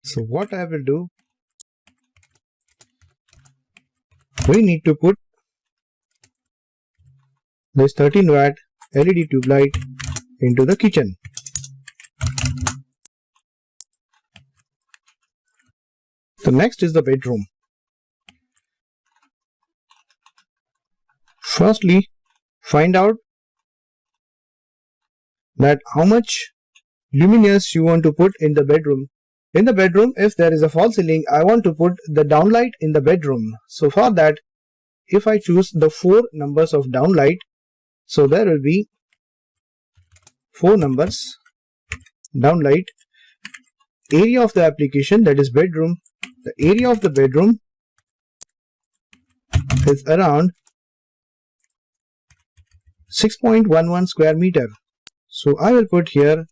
So what I will do, we need to put this 13 watt LED tube light into the kitchen. So next is the bedroom. Firstly, find out that how much luminous you want to put in the bedroom. In the bedroom, if there is a false ceiling, I want to put the downlight in the bedroom. So for that, if I choose the 4 numbers of downlight, so there will be 4 numbers downlight. Area of the application, that is bedroom. The area of the bedroom is around 6.11 square meter. So I will put here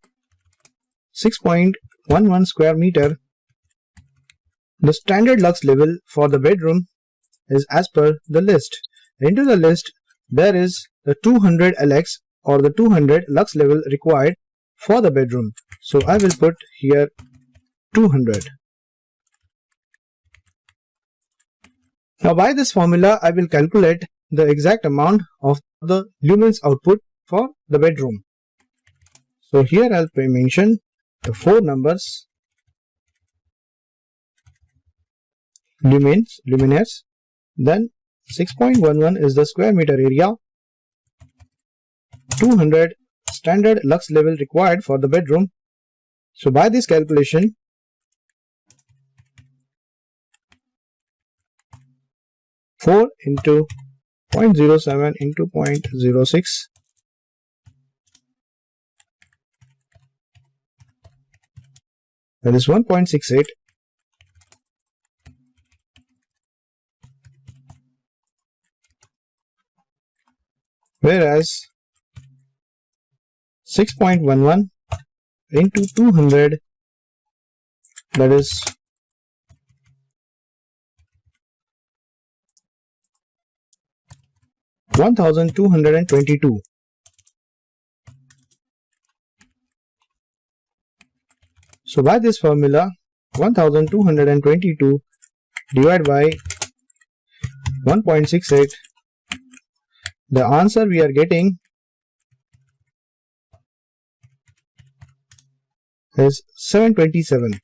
6.11 square meter. The standard lux level for the bedroom is as per the list. Into the list, there is the 200 LX or the 200 lux level required for the bedroom. So I will put here 200. Now by this formula, I will calculate the exact amount of the lumens output for the bedroom. So here I'll mention the 4 numbers luminance, then 6.11 is the square meter area, 200 standard lux level required for the bedroom. So by this calculation, (4 into 0.07 into 0.06) that is 1.68. Whereas 6.11 into 200, that is 1222. So by this formula, 1222 divided by 1.68, the answer we are getting is 727.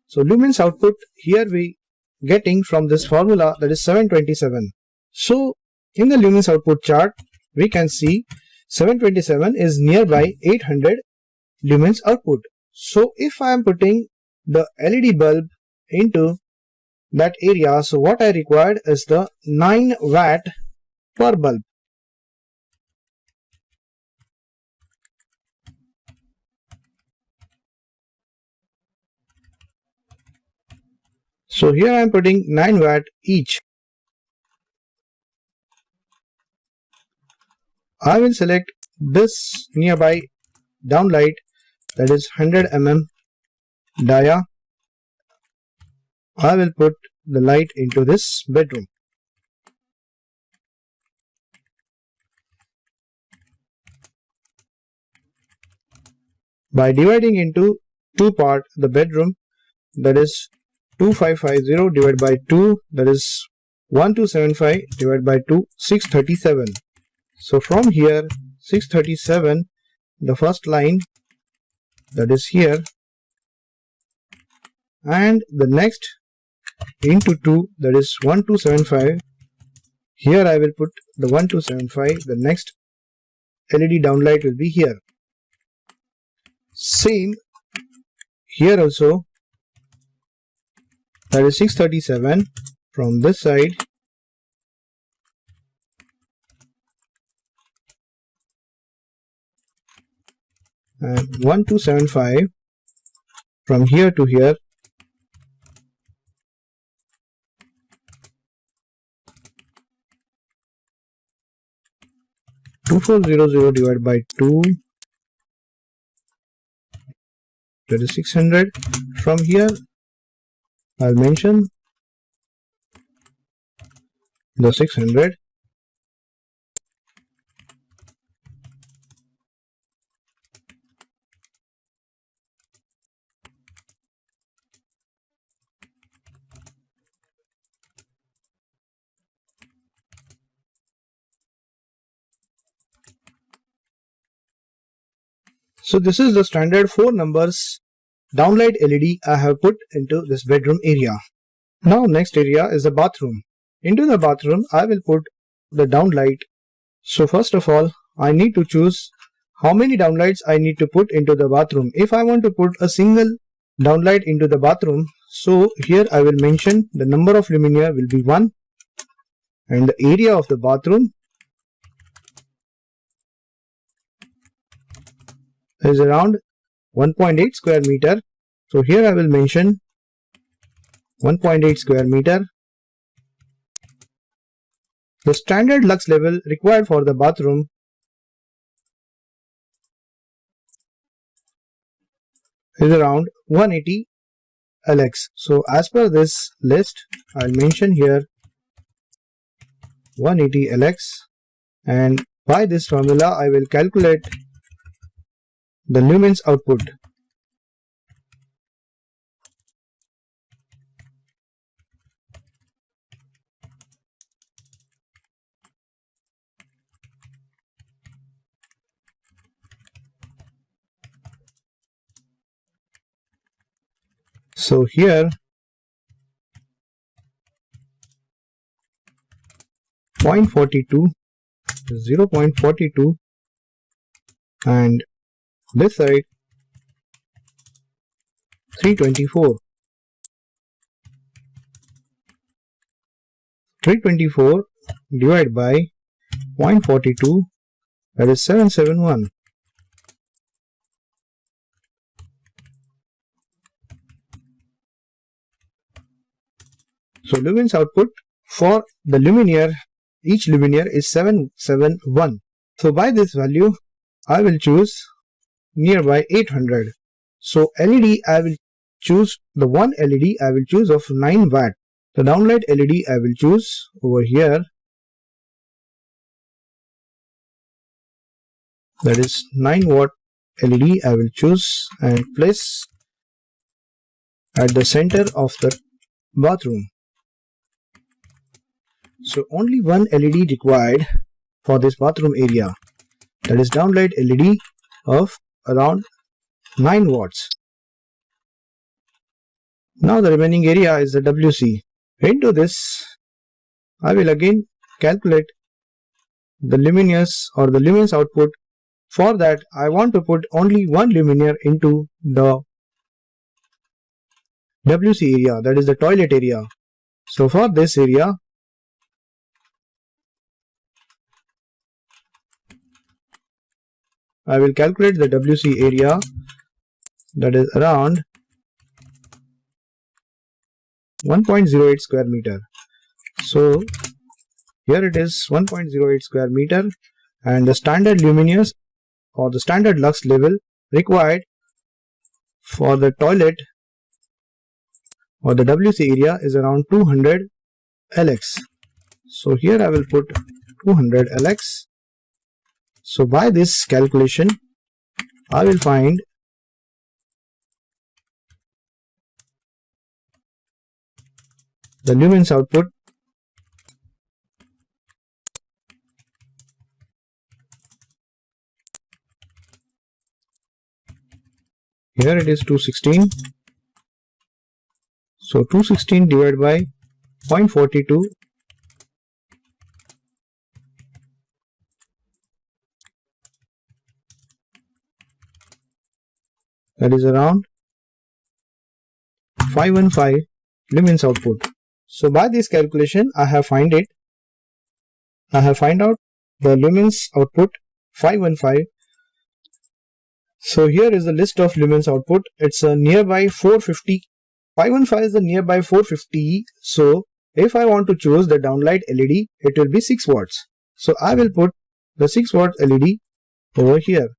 So lumens output here we getting from this formula, that is 727. So in the lumens output chart, we can see 727 is nearby 800 lumens output. So if I am putting the LED bulb into that area, so what I required is the 9 watt per bulb. So here I am putting 9 watt each. I will select this nearby downlight, that is 100 mm dia. I will put the light into this bedroom. By dividing into 2 parts the bedroom, that is 2550 divided by 2, that is 1275 divided by 2, 637. So from here 637, the first line, that is here, and the next into 2, that is 1275. Here I will put the 1275, the next LED downlight will be here. Same here also, that is 637 from this side, and 1275 from here to here. (2400) divided by 2, that is 600. From here I'll mention the 600. So this is the standard 4 numbers downlight LED I have put into this bedroom area. Now next area is the bathroom. Into the bathroom I will put the downlight. So first of all I need to choose how many downlights I need to put into the bathroom. If I want to put a single downlight into the bathroom, so here I will mention the number of luminaire will be 1 and the area of the bathroom is around 1.8 square meter. So here I will mention 1.8 square meter. The standard lux level required for the bathroom is around 180 LX. So as per this list, I'll mention here 180 LX, and by this formula I will calculate the lumens output. So here 0.42 is 0.42 and this side 324. 324 divided by 0.42, that is 771. So lumens output for the luminaire, each luminaire is 771. So by this value I will choose nearby 800. So LED I will choose, the one LED I will choose of 9 watt. The downlight LED I will choose over here, that is 9 watt LED I will choose and place at the center of the bathroom. So only one LED required for this bathroom area, that is downlight LED of around 9 watts. Now the remaining area is the WC. Into this I will again calculate the luminaires or the lumens output. For that I want to put only one luminaire into the WC area, that is the toilet area. So for this area I will calculate the WC area, that is around 1.08 square meter. So here it is 1.08 square meter, and the standard luminaires or the standard lux level required for the toilet or the WC area is around 200 LX. So here I will put 200 LX. So by this calculation I will find the lumens output here. It is 216. So 216 divided by 0.42, that is around 515 lumens output. So by this calculation I have find out the lumens output 515. So here is the list of lumens output. It's a nearby 450. 515 is the nearby 450. So if I want to choose the downlight LED, it will be 6 watts. So I will put the 6 watt LED over here.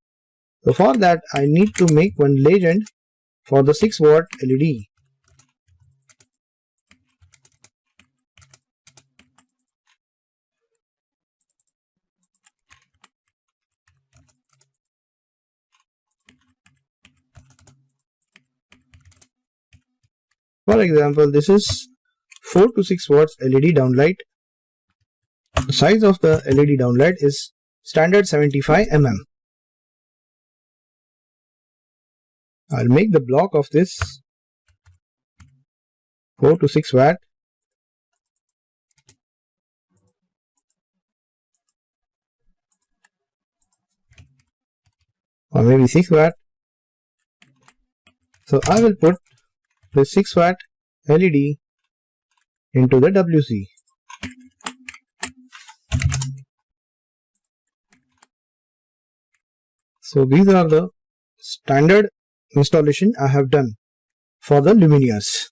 So for that I need to make one legend for the 6 watt LED. For example, this is 4 to 6 watts LED downlight. The size of the LED downlight is standard 75 mm. I'll make the block of this 4 to 6 watt. Or maybe 6 watt. So I will put the 6 watt LED into the WC. So these are the standard installation I have done for the luminaires.